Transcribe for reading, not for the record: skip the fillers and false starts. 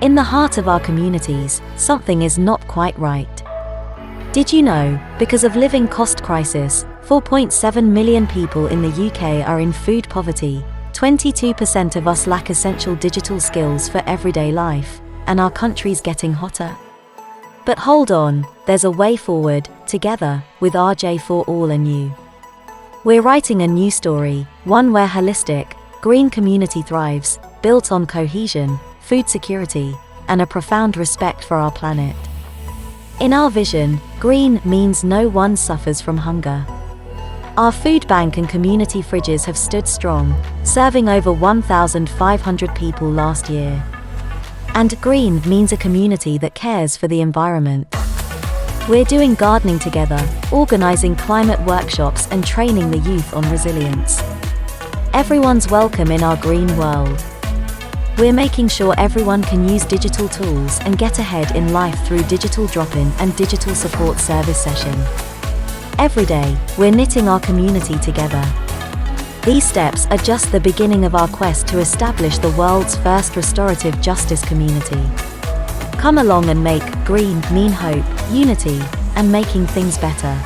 In the heart of our communities, something is not quite right. Did you know, because of living cost crisis, 4.7 million people in the UK are in food poverty, 22% of us lack essential digital skills for everyday life, and our country's getting hotter? But hold on, there's a way forward, together, with RJ4All and you. We're writing a new story, one where holistic, green community thrives, built on cohesion, food security, and a profound respect for our planet. In our vision, green means no one suffers from hunger. Our food bank and community fridges have stood strong, serving over 1,500 people last year. And green means a community that cares for the environment. We're doing gardening together, organizing climate workshops and training the youth on resilience. Everyone's welcome in our green world. We're making sure everyone can use digital tools and get ahead in life through digital drop-in and digital support service session. Every day, we're knitting our community together. These steps are just the beginning of our quest to establish the world's first restorative justice community. Come along and make green mean hope, unity, and making things better.